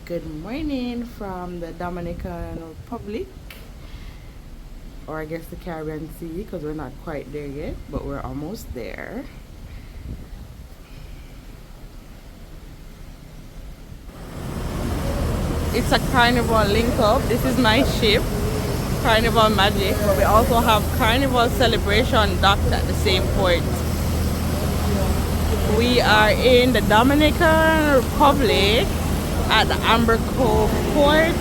Good morning from the Dominican Republic, or I guess the Caribbean Sea, because we're not quite there yet, but we're almost there. It's a carnival link up. This is my ship, Carnival Magic, but we also have Carnival Celebration docked at the same port. We are in the Dominican Republic at the Amber Cove port.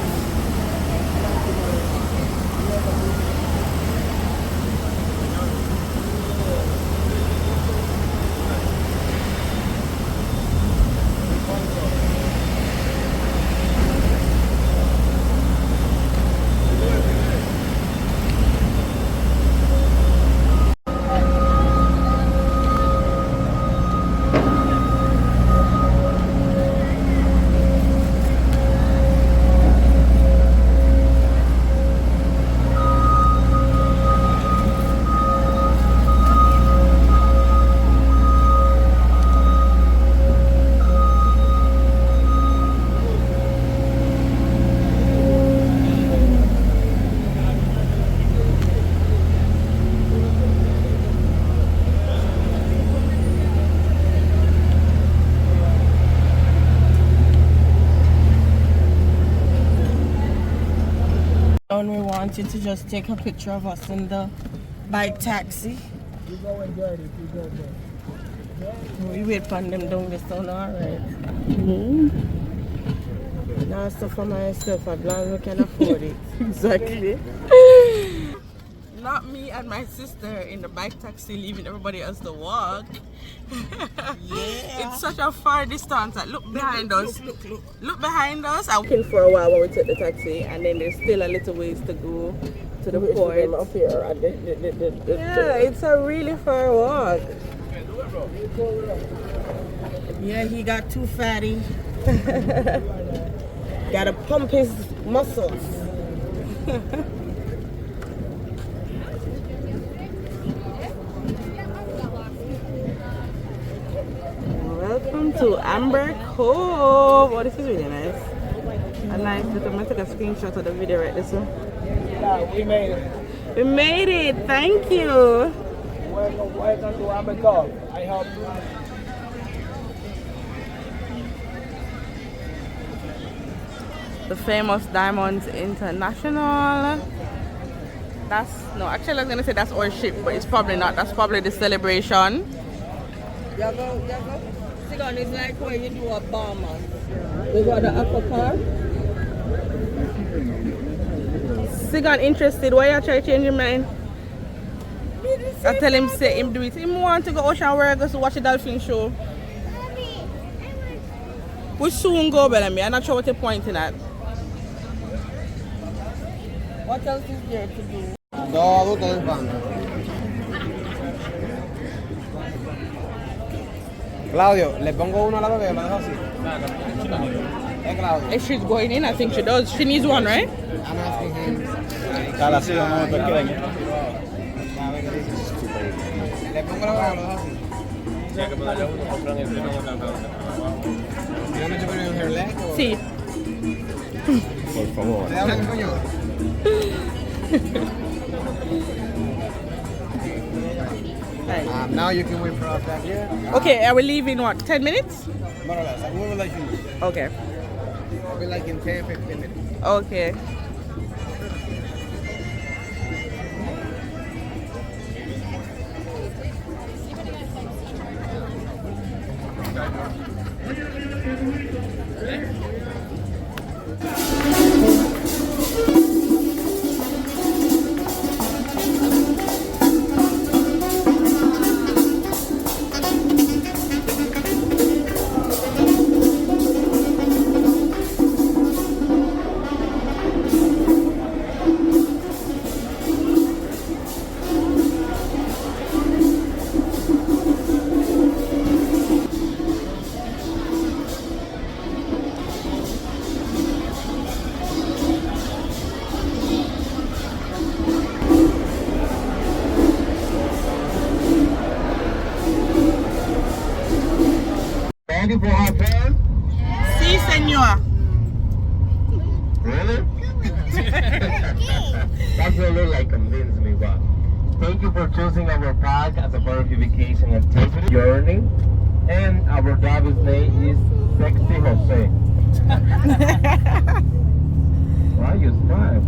And we wanted to just take a picture of us in the bike taxi. You go enjoy it, you go there. We wait for them down the sun, alright. Now stuff for myself, as long as we can afford it. Exactly. Not me and my sister in the bike taxi leaving everybody else to walk. It's such a far distance. Like, look behind us. Look behind us. I'm looking for a while when we took the taxi, and then there's still a little ways to go to the port. Up here, Yeah, it's a really far walk. Yeah, he got too fatty. Gotta pump his muscles. Welcome to Amber Cove. Oh, this is really nice. A nice little. I'm gonna take a screenshot of the video right this one. Yeah, we made it. We made it. Thank you. Welcome to Amber Cove. I help you. The famous Diamonds International. Actually I was gonna say that's our ship, but it's probably not. That's probably the celebration. Yago. Sigon is like where you do a bomber. We got the aqua car. Sigon interested. Why you try to change your mind? I tell him say him do it. Him want to go Ocean World to watch the dolphin show. We soon go, Bellamy. I'm not sure what you're pointing at. What else is there to do? Todo el bando. Claudio, le pongo uno al lado que lo dejo así. Claudio. If she's going in, I think she does. She needs one, right? I'm asking him. Cala así, vamos a ver qué ven. Le pongo la bola, lo dejo así. Ya que ponerle uno, compran el primero. ¿You want me to put it on her leg? Or? Sí. Por favor. ¿Te hablan español? Now you can wait for us back here. Okay, are we leaving what? 10 minutes? More or less. We will let you. Okay. We'll be like in 10, 15 minutes. Okay. Ready for our fan? Sí, señor. for choosing our park as a verification activity journey. And our driver's name is Sexy Jose. Why you smile?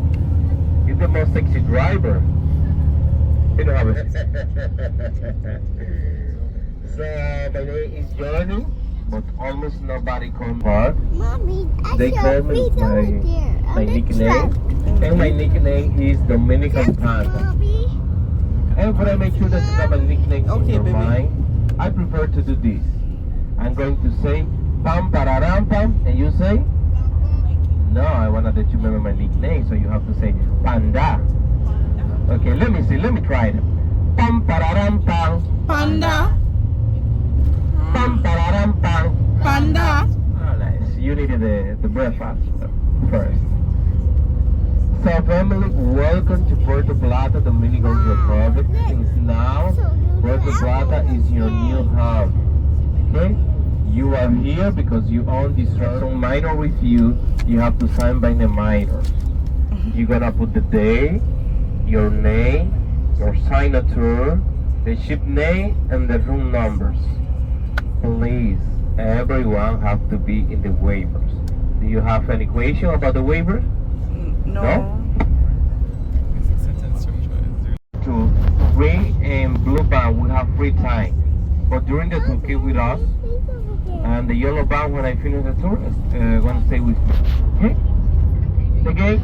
He's the most sexy driver. You don't have it. So my name is Johnny, but almost nobody come park. Mommy, I They saw call a me freeze over there. my nickname, and my nickname is Dominican Panda. Mommy. And when I make sure that you have a nickname Okay, in your baby. mind, I prefer to do this. I'm going to say pam pararam pam, and you say no. I wanna let you remember my nickname, so you have to say Panda. Okay, let me see. Let me try it. Pam pararam pam, Panda. pam pararam pam. Panda. Oh, nice. You needed the breakfast first. So family, welcome to Puerto Plata, Dominican Republic. Since now, Puerto Plata is your new home. Okay? You are here because you own this certain minor with you. You have to sign by the minors. You're gonna put the day, your name, your signature, the ship name, and the room numbers. Please, everyone have to be in the waivers. Do you have any question about the waiver? No. No? To green and blue band, we have free time. But during the tour, keep with us. And the yellow band, when I finish the tour, gonna stay with me. Okay?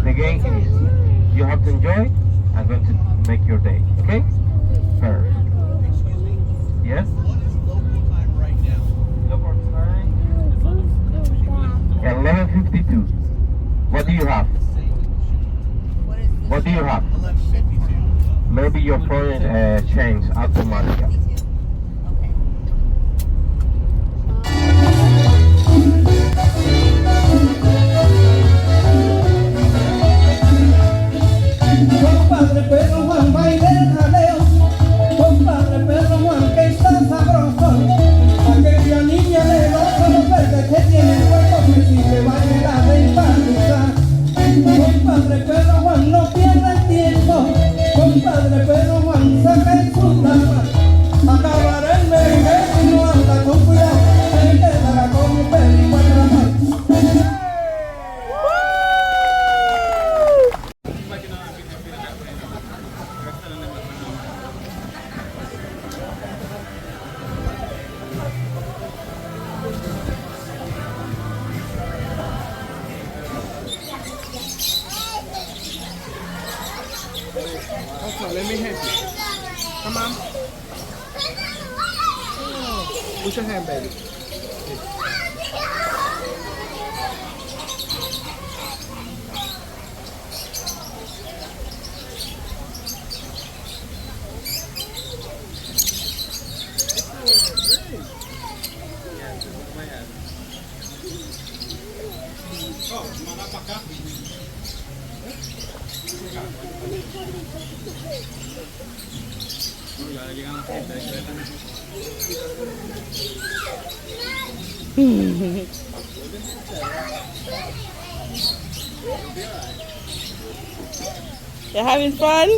The game is. You have to enjoy. I'm going to make your day. Okay? Perfect. Yes? Look for time. 11:52. What do you have? What do you have? Maybe your phone changed automatically. Compadre Pedro Juan, baile el jaleo. Compadre Pedro Juan, que está sabroso. Aquella niña de los ojos verdes que tiene el cuerpo flexible, baila de empatizar. Compadre Pedro Juan, no pierda el tiempo. Compadre Pedro Juan, saca el sudama. Acabará el merengue si no anda con cuidado. Se quedará con un perico atrapado. Okay, let me help you. Come on. Put your hand, baby. You're having fun?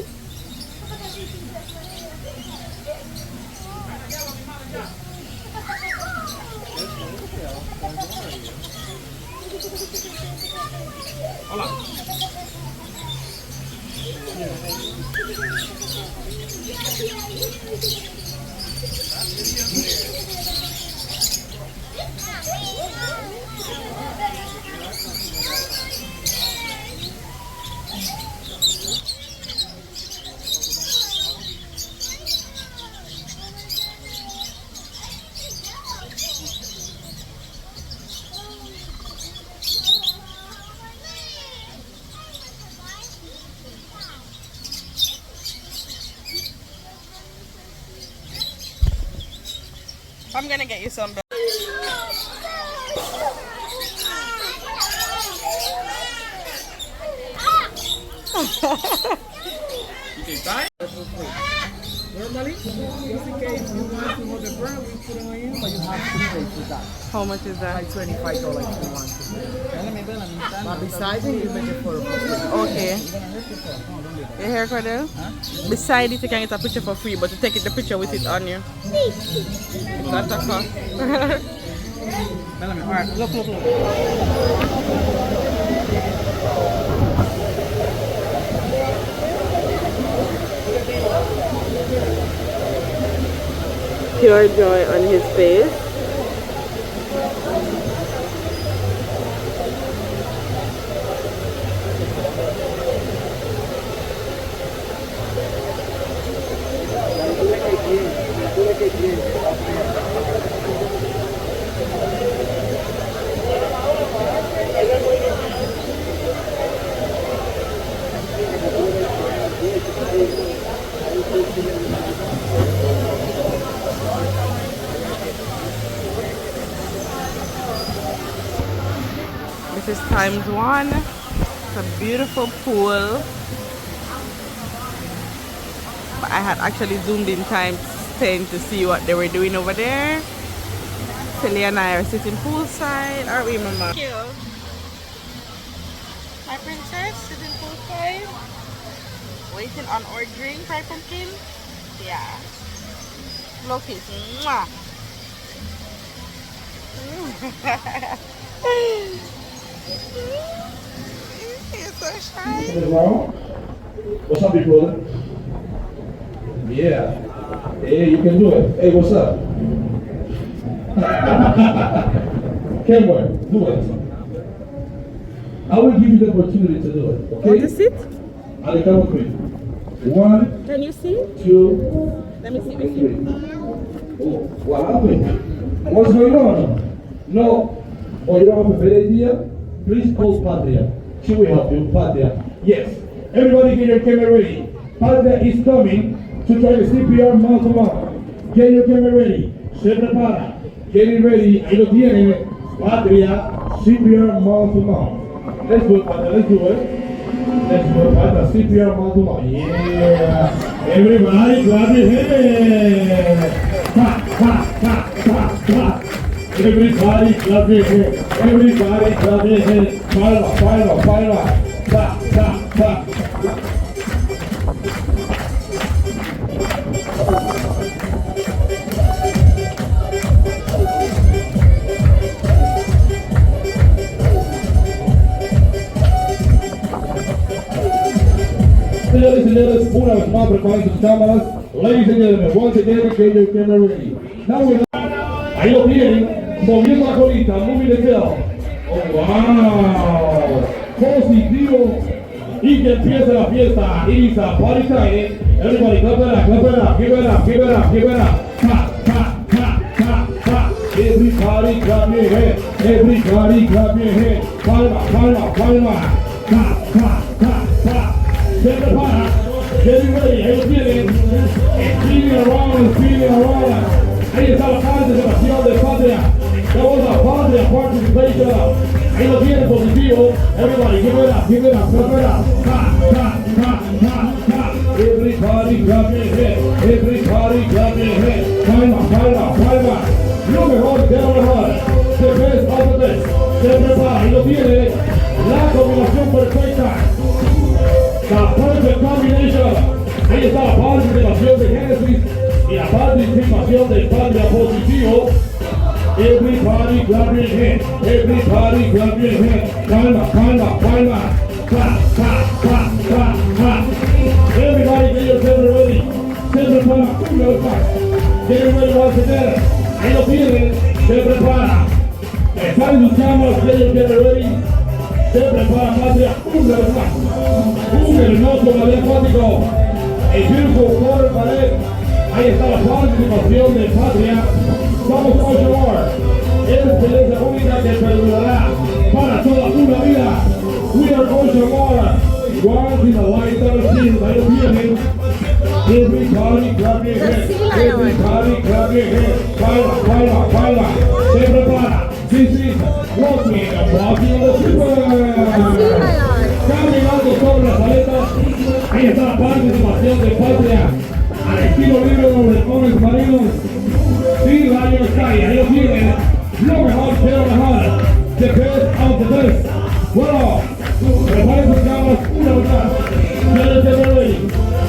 I'm gonna get you some. You can try it. Normally, case you want to hold the bread, we put it on you, but you have to pay for that. How much is that? Like $25 if you want to. But besides it, you make it for free. Okay. Your hair, Cordell? Beside it, you can get a picture for free, but you take the picture with it on you. That's a cost. Alright, look. Pure joy on his face. This is times one. It's a beautiful pool. But I had actually zoomed in times 10 to see what they were doing over there. Celia and I are sitting poolside, aren't we, Mama? Thank you. My princess sitting poolside, waiting on our drink, right, Pumpkin? Yeah. Look it. Mwah. He's so shy. What's up, people? Yeah. Hey, you can do it. Hey, what's up? Cameron, do it. I will give you the opportunity to do it. Okay? Want to sit? I'll count with me. 1, Can you see? 2, Let me see. 3. Oh, what happened? What's going on? No. Oh, you don't have a better idea? Please call Patria. She will help you. Patria. Yes. Everybody get your camera ready. Patria is coming to try the CPR mouth to mouth. Get your camera ready. Se prepara. Get it ready. Ahí lo tienen. Patria, CPR mouth to mouth. Let's do it, Patria. Let's do it. Let's do it, Patria. CPR mouth to mouth. Yeah. Everybody clap your hands. Clap, clap, clap, clap, clap. Everybody clap your hands. Everybody clap your hands. Palma, palma, palma. Clap, clap, clap. Señores y señores, una vez más preparen sus cámaras. Ladies and gentlemen, once again, get your camera ready. Now we're ahí lo tienen, moviendo la colita, moving the tail. Oh, wow. Positivo. Y que empiece la fiesta. It's a party time. Everybody clap it up, clap it up, give it up, give it up, give it up. Clap, clap, clap, clap, clap. Everybody clap your hands. Everybody clap your hands. Palma, palma, palma. Clap, clap, clap, clap. Get the pot, get it ready, ahí lo tienen, spinning around, ahí está la participación de Patria, that was a Patria participation, ahí lo tienen positivo, everybody give it up, clap it up, clap, clap, clap, clap, clap, everybody clap your head, palma, palma, palma, lo mejor, the best of the best, se prepara, ahí lo tienen, la combinación perfecta. La perfect combination. Ahí está la participación de Genesis y la participación de Patria positivo. Everybody clap your hands. Everybody clap your hands. Palma, palma, palma. Clap, clap, clap, clap, clap. Everybody get yourself ready. Se prepara. Get ready once again. Ahí lo tienen. Se prepara. Están sus cámaras. Get ready. Se prepara Patria. Una vez más. Un hermoso ballet acuático, el beautiful water ballet. Ahí está la participación de Patria. Somos Ocean War, experiencia única que perdurará para toda una vida. We are Ocean War, once in a lifetime season. Ahí lo tienen. Everybody clap your hands. Everybody clap your hands. Palma, palma, palma. Se prepara. This is walking and walking on the river. Caminando sobre las aletas, ahí está la participación de Patria. al estilo libre de los halcones marinos. Sí, Lion Sky, ahí lo tienen, lo mejor de lo mejor, the best of the best. Bueno, preparen sus cámaras una vez más,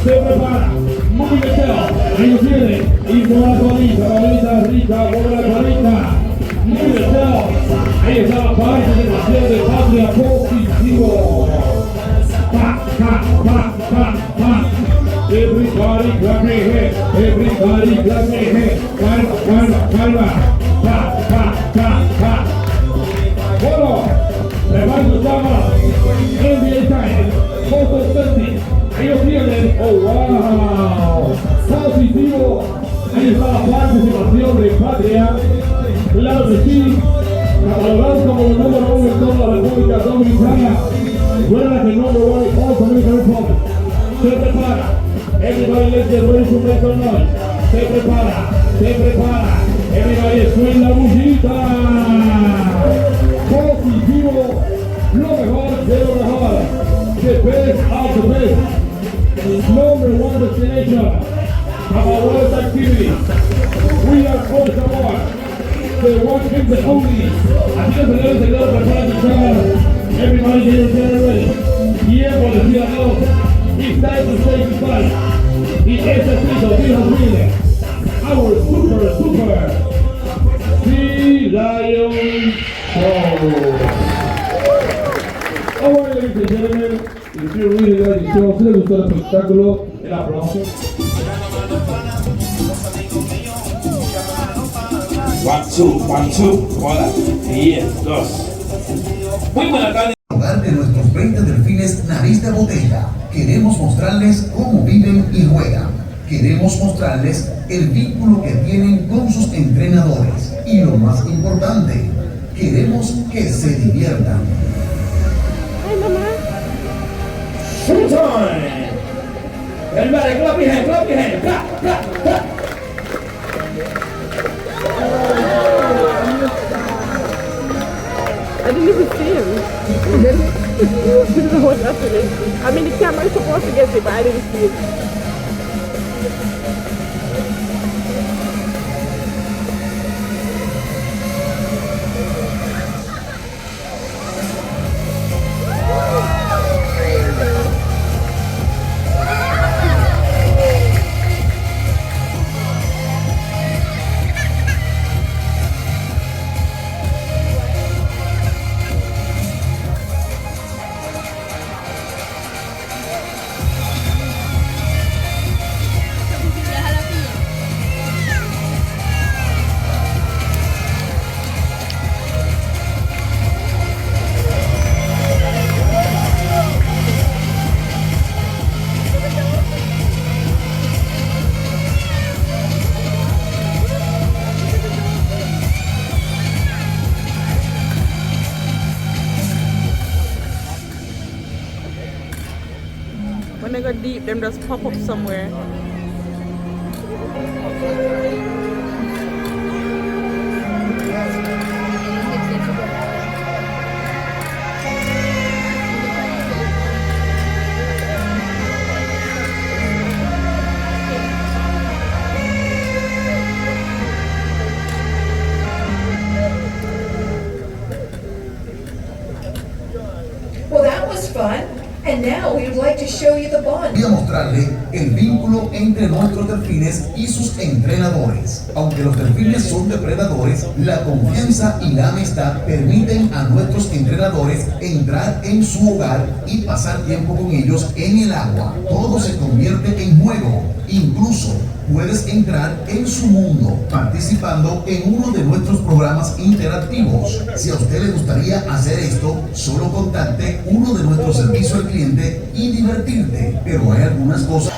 se prepara, muy bien, ahí lo tienen, y por la colita rica, por la colita, muy bien, ahí está la parte de paseo de patria positivo. Pa, pa, pa, pa, pa. Everybody clap your hands, everybody clap your hands. Calma. Pa, pa, pa, pa. Bueno, preparen sus cámaras. NBA time, Photo 30. Ahí lo tienen. Oh, wow. Positivo. Ahí está la participación de Patria. Claro que sí. Catalogado como el número 1 en toda la República Dominicana. Recuerda que el número 1 es all Dominican Republic. Se prepara. Everybody let's get ready to make some noise. Se prepara. Everybody suena la bullita. Positivo, lo mejor de lo mejor. The best of the best. Number 1 destination of our world activities. We are Coach Award. The one thing the only. Así que señores, preparen sus cámaras. Everybody get ready. Tiempo de decir adiós. It's time to say goodbye. Y este piso, dijo Miller, our super Sea Lion Show. Alright, ladies and gentlemen, if you really like the show, si les gustó el espectáculo, el aplauso. 1, 2, hola, 10, 2. Muy buenas tardes. Hogar de nuestros 20 delfines nariz de botella. Queremos mostrarles cómo viven y juegan. Queremos mostrarles el vínculo que tienen con sus entrenadores. Y lo más importante, queremos que se diviertan. Hi, mamá. Showtime! Everybody, clap your hands, clap, clap. I didn't even see him. Didn't know what happening. I mean, the camera is supposed to get it, but I didn't see it. When they go deep, them just pop up somewhere. Well, that was fun. And now we would like to show you the bond. Voy a mostrarle el vínculo entre nuestros delfines y sus entrenadores. Aunque los delfines son depredadores, la confianza y la amistad permiten a nuestros entrenadores entrar en su hogar y pasar tiempo con ellos en el agua. Todo se convierte en juego. Incluso puedes entrar en su mundo participando en uno de nuestros programas interactivos. Si a usted le gustaría hacer esto, solo contacte uno de nuestros servicios al cliente y divertirte. Pero hay algunas cosas.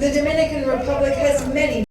The Dominican Republic has many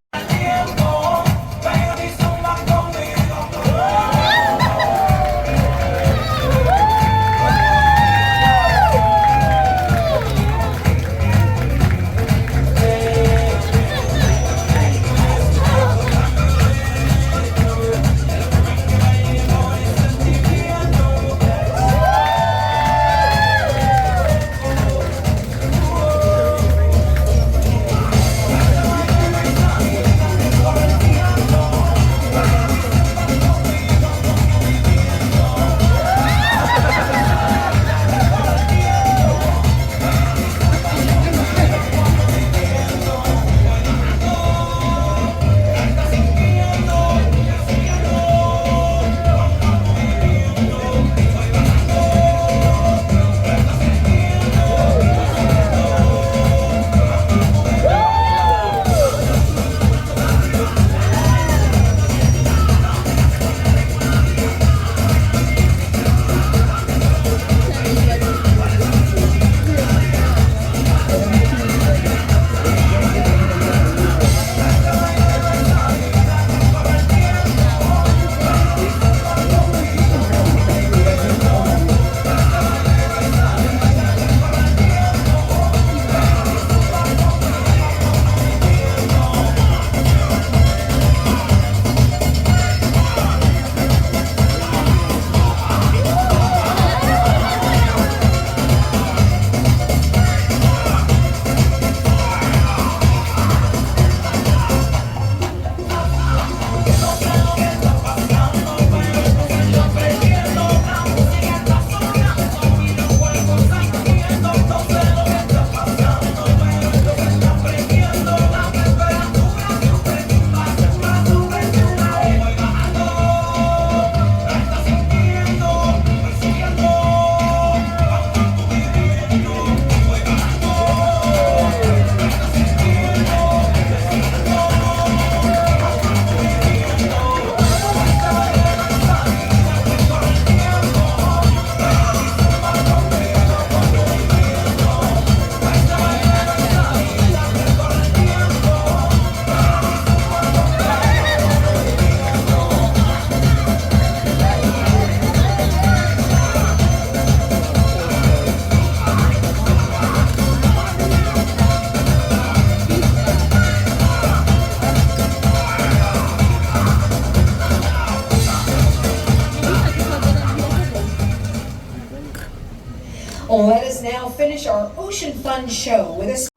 Let us now finish our Ocean Fun show with a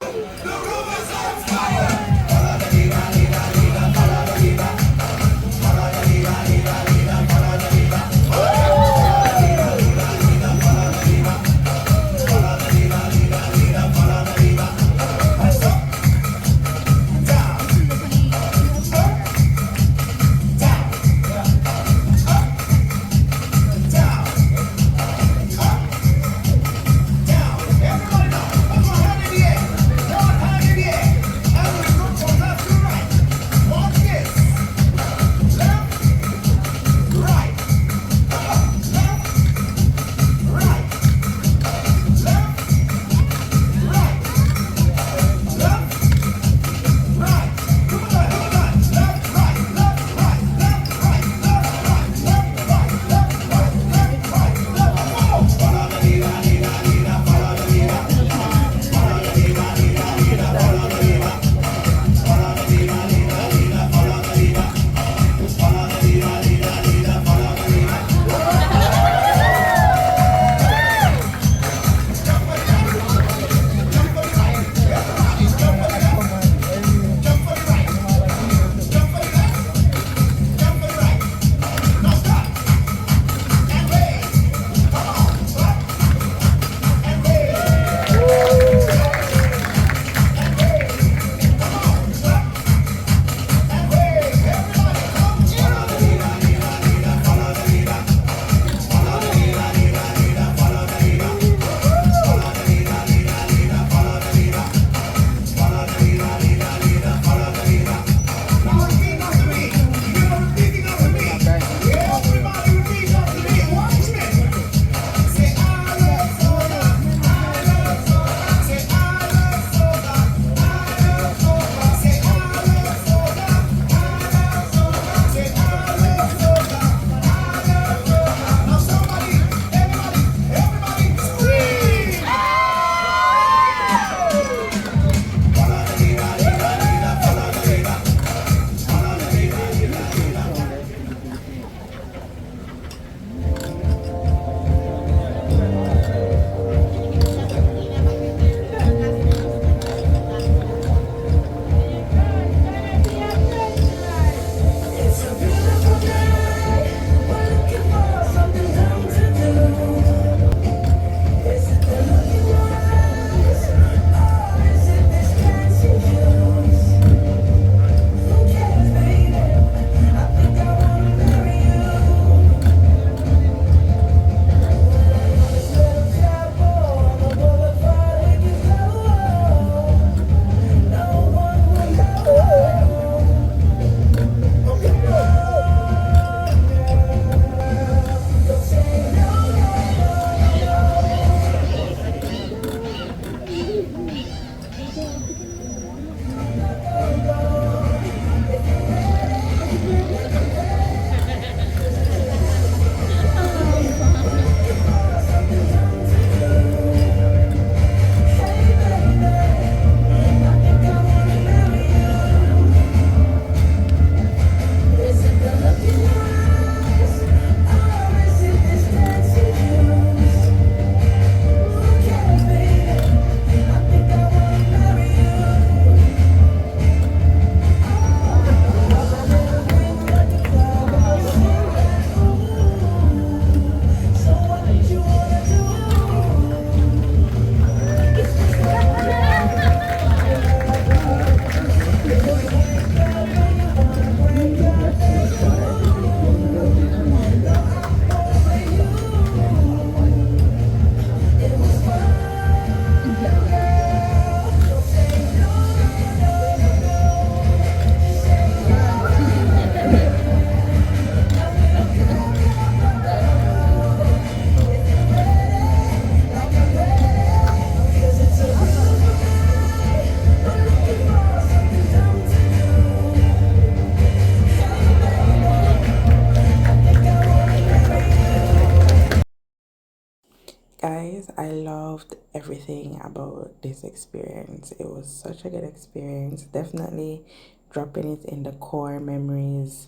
I loved everything about this experience. It was such a good experience. Definitely dropping it in the core memories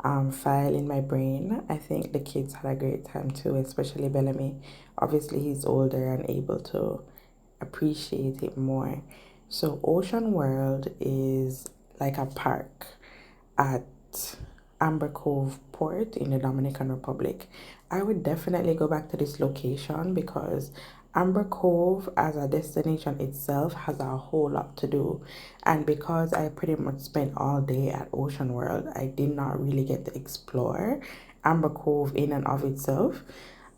file in my brain. I think the kids had a great time too, especially Bellamy. Obviously, he's older and able to appreciate it more. So Ocean World is like a park at Amber Cove Port in the Dominican Republic. I would definitely go back to this location because Amber Cove as a destination itself has a whole lot to do, and because I pretty much spent all day at Ocean World, I did not really get to explore Amber Cove in and of itself,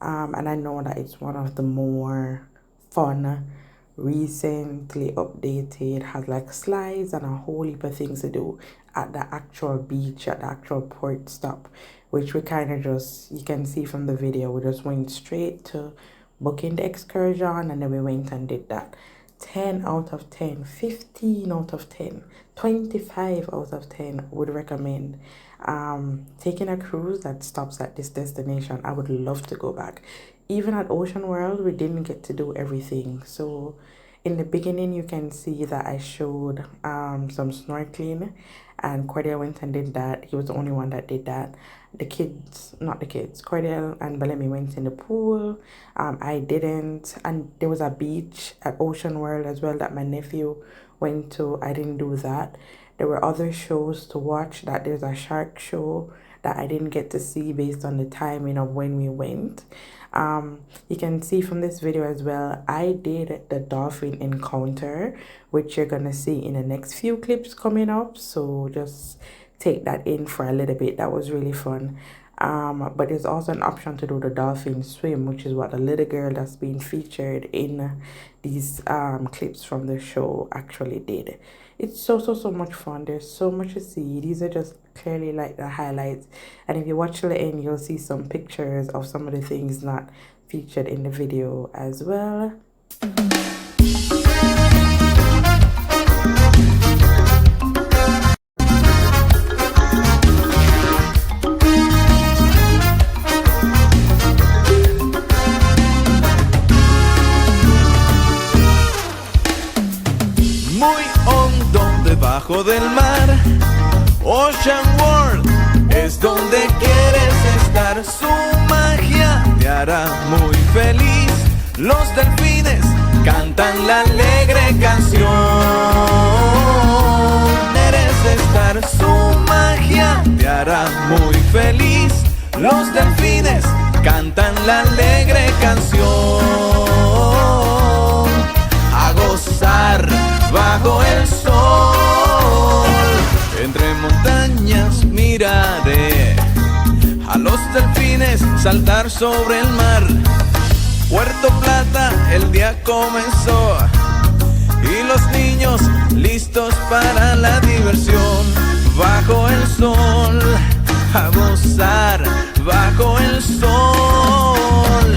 and I know that it's one of the more fun, recently updated, has like slides and a whole heap of things to do at the actual beach, at the actual port stop, which we kind of just, you can see from the video, we just went straight to booking the excursion, and then we went and did that. 10 out of 10, 15 out of 10, 25 out of 10 would recommend taking a cruise that stops at this destination. I would love to go back. Even at Ocean World, we didn't get to do everything. So in the beginning, you can see that I showed some snorkeling, and Cordial went and did that. He was the only one that did that. Cordial and Bellamy went in the pool. I didn't. And there was a beach at Ocean World as well that my nephew went to. I didn't do that. There were other shows to watch. That there's a shark show that I didn't get to see based on the timing of when we went. You can see from this video as well, I did the dolphin encounter, which you're gonna see in the next few clips coming up, so just take that in for a little bit. That was really fun. But there's also an option to do the dolphin swim, which is what the little girl that's being featured in these clips from the show actually did. It's so much fun. There's so much to see. These are just clearly like the highlights, and if you watch till the end, you'll see some pictures of some of the things not featured in the video as well. Muy hondo debajo del mar, Ocean World es donde quieres estar. Su magia te hará muy feliz. Los delfines cantan la alegre canción. Quieres estar. Su magia te hará muy feliz. Los delfines cantan la alegre canción. A gozar bajo el sol, entre montañas miraré a los delfines saltar sobre el mar. Puerto Plata, el día comenzó y los niños listos para la diversión. Bajo el sol, a gozar bajo el sol.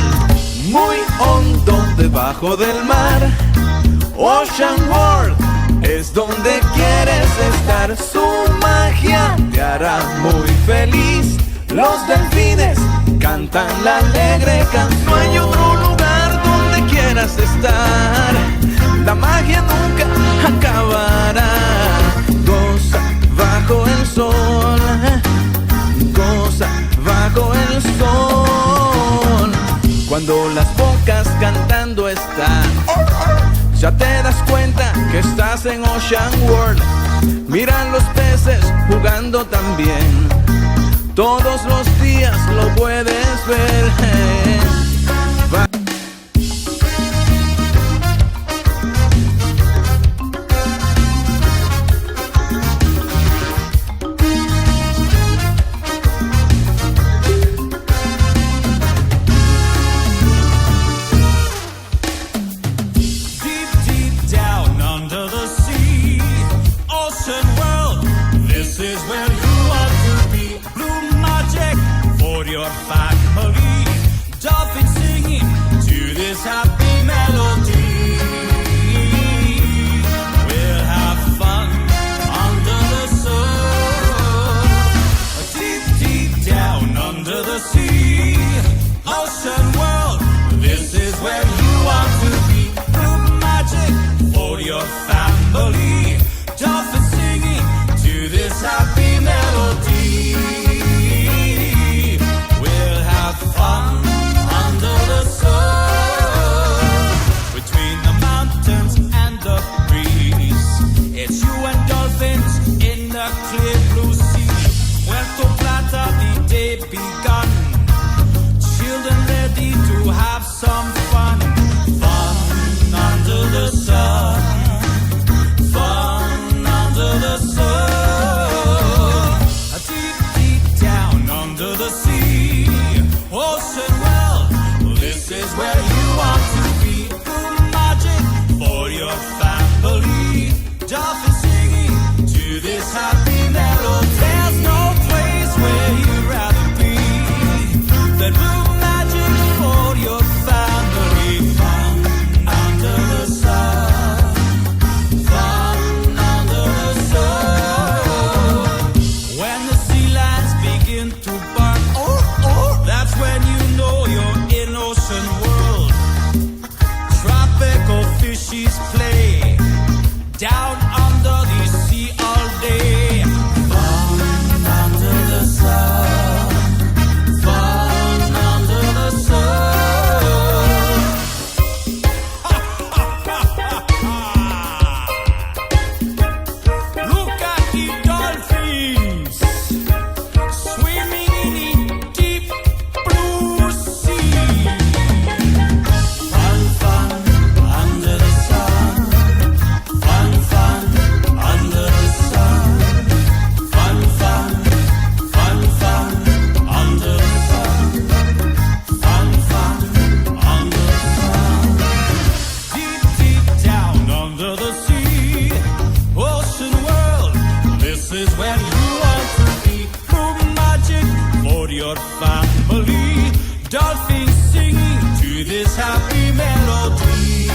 Muy hondo debajo del mar, Ocean World es donde quieres estar. Su magia te hará muy feliz. Los delfines cantan la alegre canción. No hay otro lugar donde quieras estar. La magia nunca acabará. Goza bajo el sol. Goza bajo el sol. Cuando las bocas cantando están, ya te das cuenta que estás en Ocean World. Mira los peces jugando también. Todos los días lo puedes ver. fishes play down under the sea all day. Fun under the sun, fun under the sun. Look at the dolphins swimming in the deep blue sea. Fun, fun under the sun. Fun, fun under the sun. Fun, fun, fun, fun under the sun. Fun, fun under the sun. Deep, deep down under the sea. Ocean world, this is where you want to be. Blue magic for your family. Dolphins singing to this happy melody.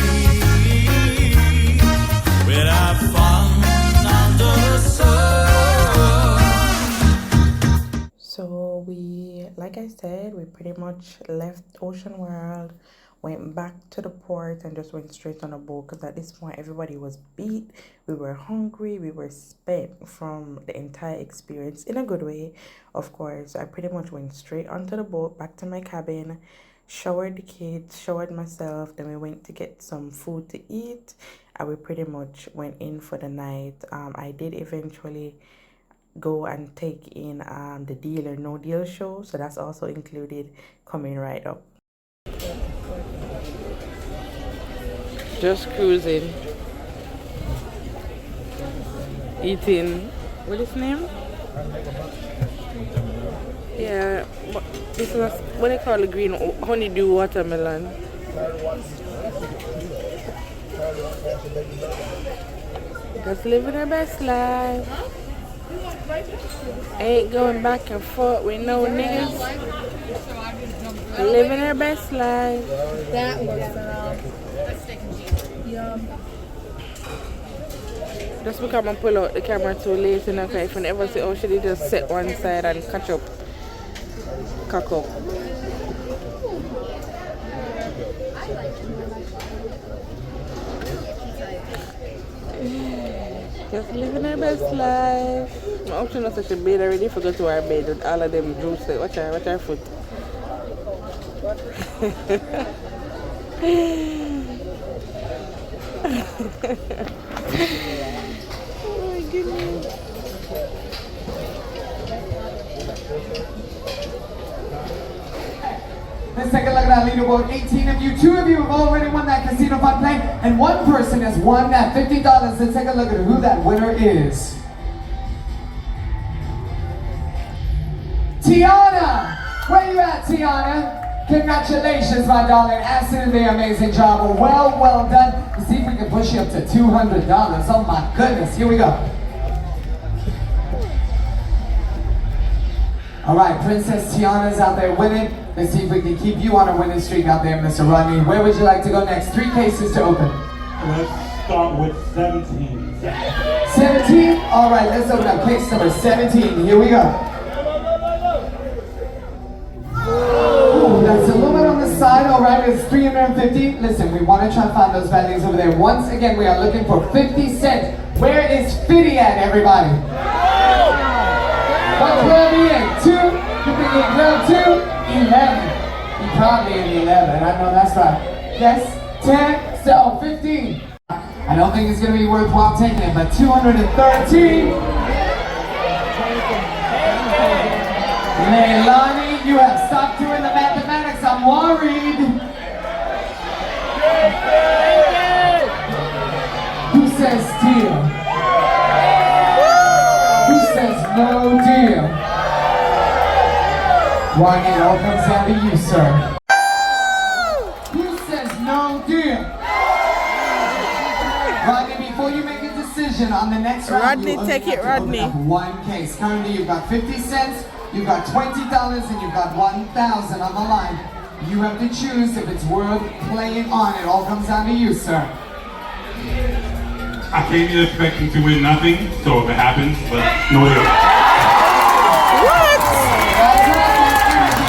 We'll have fun under the sun. So we, like I said, we pretty much left Ocean World, went back to the port and just went straight on a boat, because at this point everybody was beat, we were hungry, we were spent from the entire experience, in a good way, of course. I pretty much went straight onto the boat, back to my cabin, showered the kids, showered myself, then we went to get some food to eat, and we pretty much went in for the night. I did eventually go and take in the Deal or No Deal show, so that's also included, coming right up. Just cruising, eating, what is his name? Yeah, this is what they call the green honeydew watermelon. Just living our best life. Ain't going back and forth with no niggas. Living our best life. That works around. Just because I pull out the camera too late, you know, if you never see how she did just set one side and catch up. Cock up. Just living our best life. My option was such a bed already, forgot to our bed with all of them juices. Watch our foot. Oh my goodness. Let's take a look at that leaderboard. 18 of you, 2 of you have already won that casino fun play, and 1 person has won that $50. Let's take a look at who that winner is. Tiana! Where you at, Tiana? Congratulations, my darling. Absolutely amazing job. Well done. Let's see if we can push you up to $200. Oh my goodness. Here we go. All right, Princess Tiana's out there winning. Let's see if we can keep you on a winning streak out there, Mr. Rodney. Where would you like to go next? 3 cases to open. Let's start with 17. 17? All right, let's open up case number 17. Here we go. Ooh, that's a little bit on the side. All right, it's 350. Listen, we want to try to find those values over there. Once again, we are looking for 50 cents. Where is 50 at, everybody? What club are you in? 2? You think you're club 2? 11. You're probably in 11. I know that's right. Yes? 10? So, 15. I don't think it's going to be worthwhile taking it, but 213. Leilani, you have stopped doing the mathematics. I'm worried. Who says deal? Who says no deal? Rodney, it all comes down to you, sir. Who says no deal? Rodney, before you make a decision on the next round, Rodney, take it, Rodney. 1 case. Currently, you've got 50 cents. You've got $20 and you've got $1,000 on the line. You have to choose if it's worth playing on. It all comes down to you, sir. I came here expecting to win nothing, so if it happens, but no deal. What?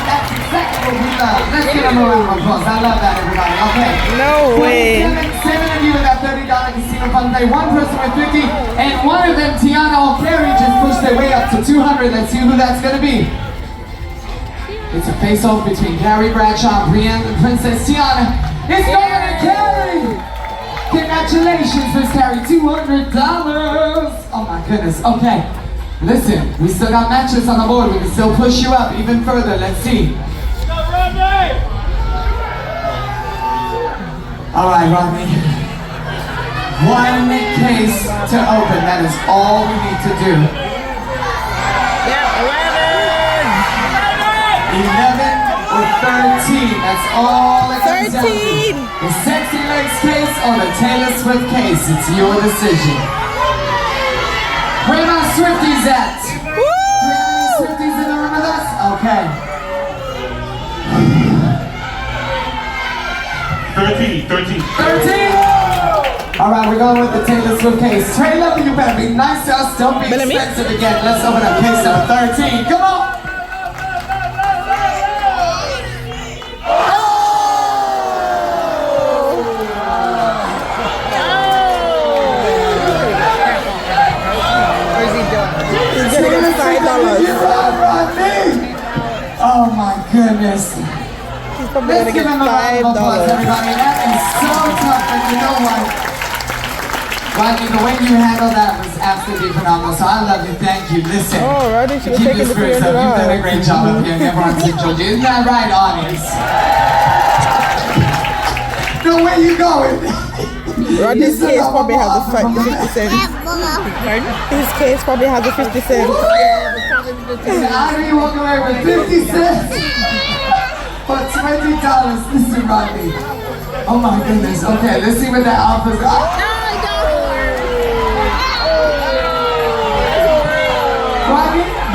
That's exactly what we love. Let's give them a round of applause. I love that, everybody. Okay. No way. 7 of you in that play one person with 50, and one of them, Tiana or Carrie, just pushed their way up to 200. Let's see who that's gonna be. It's a face-off between Carrie Bradshaw, Brienne, and Princess Tiana. It's going to Carrie! Congratulations, Miss Carrie, $200. Oh my goodness, okay. Listen, we still got matches on the board. We can still push you up even further. Let's see. All right, Rodney. One case to open. That is all we need to do. Yeah, 11 or 13. That's all it comes down to. 13. The Sexy Legs case or the Taylor Swift case. It's your decision. Where are my Swifties at? Woo! Swifties in the room with us? Okay. 13. All right, we're going with the Taylor Swift case. Taylor, you better be nice to us. Don't be Bellamy. expensive again. Let's open up case number 13. Come on. He's getting $5. Oh my goodness. He's probably Let's gonna give get him a round of applause, $5. everybody. That is so tough, and you know what? Rodney, the way you handled that was absolutely phenomenal, so I love you. Thank you. Listen, Oh, Rodney should have keep taken your the spirits up. You've done a great $300. job up here, and everyone's enjoyed you. Isn't that right, audience? No, where you going? Rodney's case probably has the 50 cents. His case probably has the 50 cents. And how do you walk away with 50 cents? For $20, listen, Rodney. Oh my goodness. Okay, let's see what that offers. Rodney?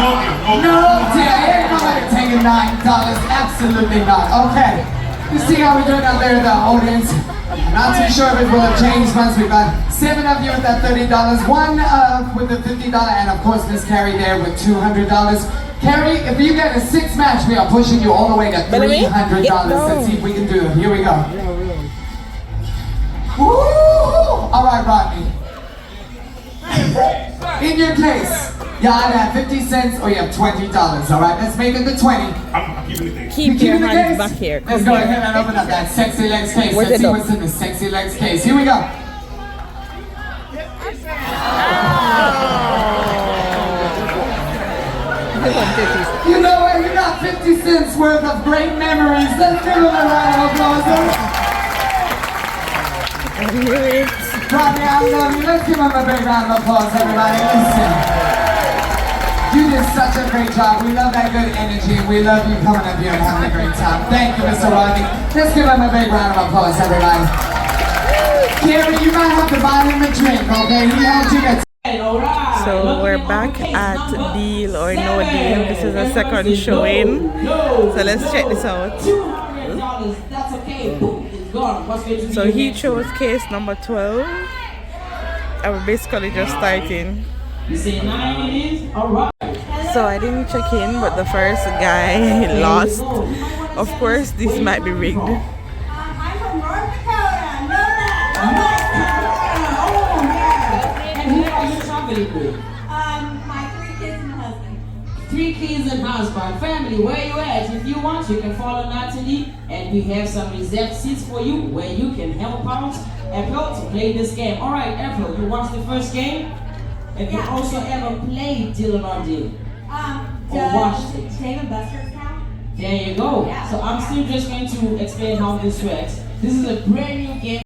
No, I ain't nobody taking $9. Absolutely not. Okay. Let's see how we're doing out there in the audience. I'm not too sure if it will have changed once we've got 7 of you with that $30, 1 with the $50, and of course Miss Carrie there with $200. Carrie, if you get a 6 match, we are pushing you all the way to $300. Let's see if we can do it. Here we go. Woo! All right, Rodney. In your case, you either have 50 cents or you have $20. All right, let's make it the 20. I'm keeping the thing. Keep your hands back here. Let's go ahead and open up that Sexy Legs case. Where's Let's it see up? what's in the Sexy Legs case. Here we go. You know what? You got 50 cents worth of great memories. Let's give him a round of applause. Rodney, I love you. Let's give him a big round of applause, everybody. Listen. You did such a great job. We love that good energy. We love you coming up here and having a great time. Thank you, Mr. Rodney. Let's give him a big round of applause, everybody. Carrie, you might have to buy him a drink, okay? He helped you get. So we're back at Deal or No Deal. This is a second showing. So let's check this out. So he chose case number 12. And we're basically just starting. So I didn't check in, but the first guy lost. Of course, this might be rigged. I'm from North Dakota. Know that. Oh, yeah. And who are you traveling with? My 3 kids and husband. 3 kids and husband. Family, where you at? If you want, you can follow Natalie, and we have some reserved seats for you where you can help out Ethel to play this game. All right, Ethel, you watched the first game? Have you also ever played Deal or No Deal? Or watched it? Dave and Buster's count? There you go. Yeah. So I'm still just going to explain how this works. This is a brand new game.